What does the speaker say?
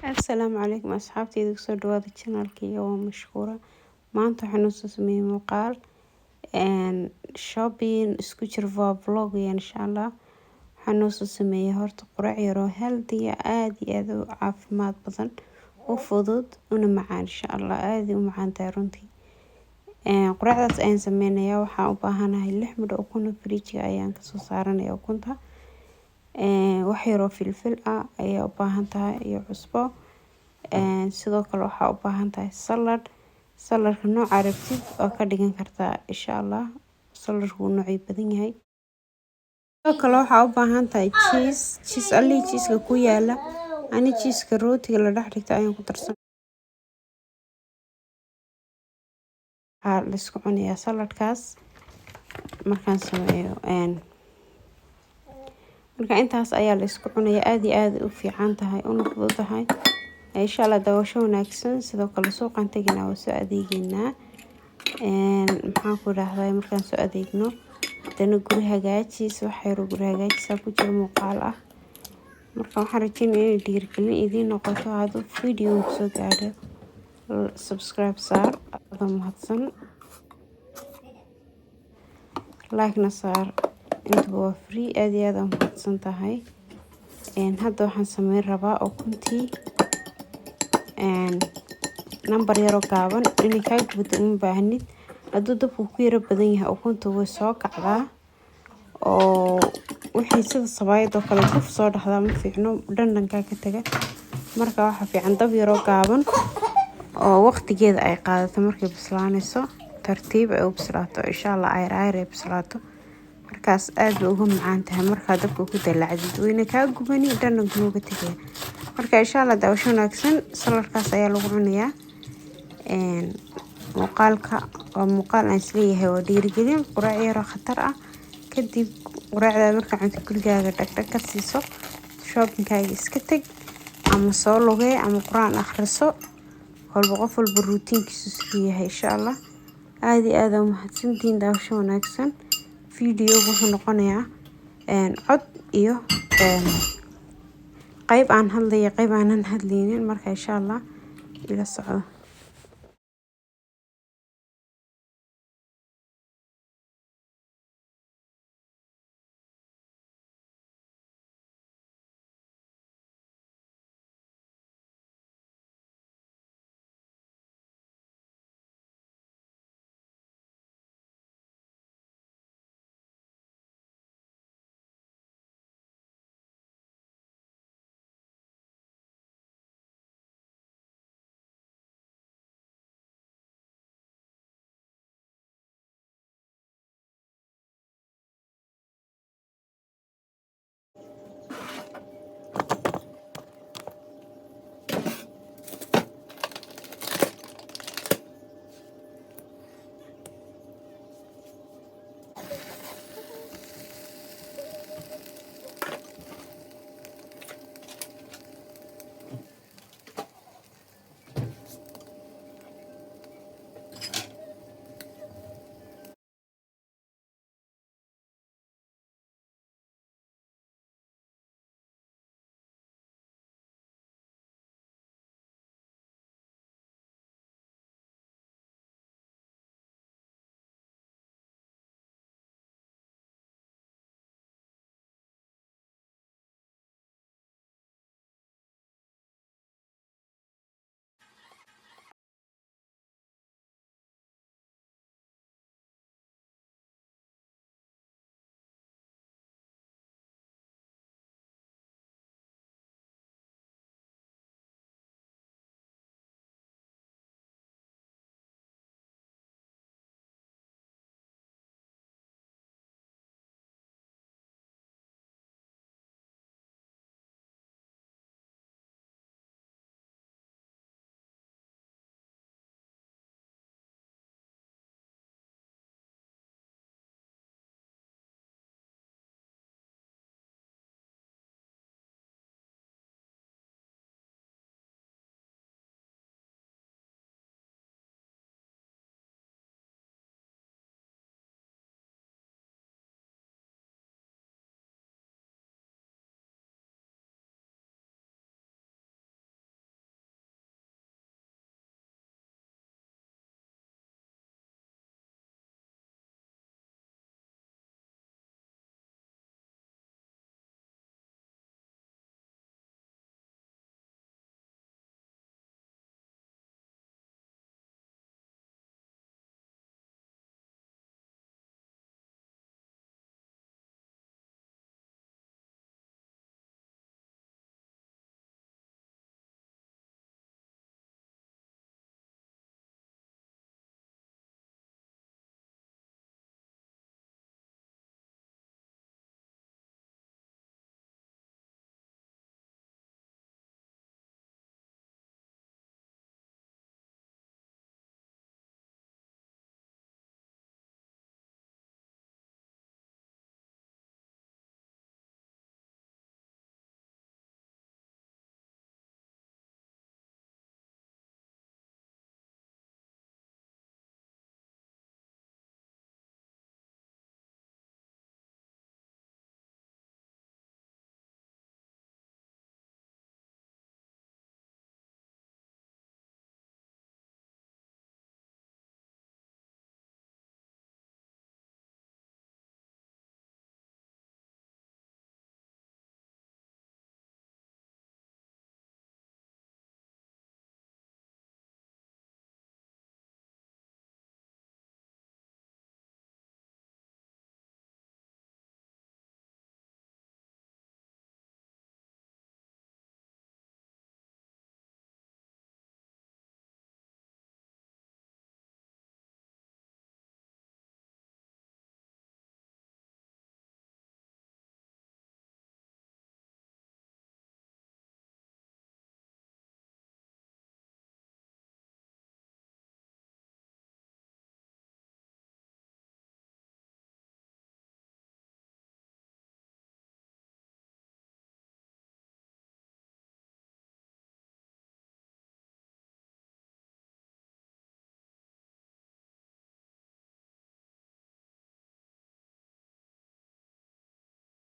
السلام عليكم أصحابتي دكتور دواد الشانل كي ومشكورة maanta waxaan usoo sameeyay muuqaal shopping isku jiro vlog insha Allah waxaan usoo sameeyay horta quraac yar oo healthy aad iyo aad u caafimaad badan oo fudud una macaan insha Allah aad u macaan tahay runtii quraacdaas ayaan sameynayaa waxaan u baahanahay 6 midho ukun fridge ayaan ka soo saaranayaa ukunta wax yar oo filfil ah ayaa u baahan tahay iyo cusbo sidoo kale waxa u baahan tahay saladka nooc aragtid oo ka dhigan kartaa insha Allah saladku noocay badan yahay sidoo kale waxa u baahan tahay cheese ali cheese ku yaala ani cheese rootiga la dhex dhigto ayaan ku darsan la isku cunayaa saladkaas markaan sameeyo marka intaas ayaa la isku cunayaa aad iyo aad u fiican tahay una fududahay insha Allah daawasho wanaagsan sidoo kale suuqan tagnaa oo soo adeegnaa maxaan ku raahday markaan soo adeegno dana guri hagaajis wax yar guri hagaajis ku jiro muuqaal ah marka waxaan rajaynayaa in dhiirigelin idin noqoto haduu video soo gaadho subscribe saar aad mahadsan like na saar inta waa free aad iyo aad mahadsan tahay hadda waxaan sameyn rabaa ukuntii number yaro gaaban in ka gubto uma baahnid haduu dabku ku yara badan yahay ukunta way soo kacdaa oo wixii sida sabaayada kale ku soo dhaxdaa ma fiicno dhandanka ka taga marka waxa fiican dab yaro gaaban oo waqtigeeda ay qaadato markay bislaanayso tartiib ay u bislaato insha Allah ay bislaato markaas aad ugu macaan tahay marka dabka ku dalacdid wayna ka gubani dhandanka uga tagay marka insha Allah daawasho wanaagsan saladkaas ayaa lagu cunayaa muuqaalka waa muuqaal aan isleeyahay oo dhiirigelin quraac yar oo khatar ah kadib quraacda marka cunto gurigaaga dhagdhag ka siiso shoppingkaaga iska tag ama soo lugay ama quraan akhriso walba qof walba routiinkiisu yahay insha Allah aad iyo aad mahadsantiin daawasho wanaagsan video wuxuu noqonayaa cod iyo qayb aan hadlayo qayb aanan hadlaynin marka insha Allah ila socdo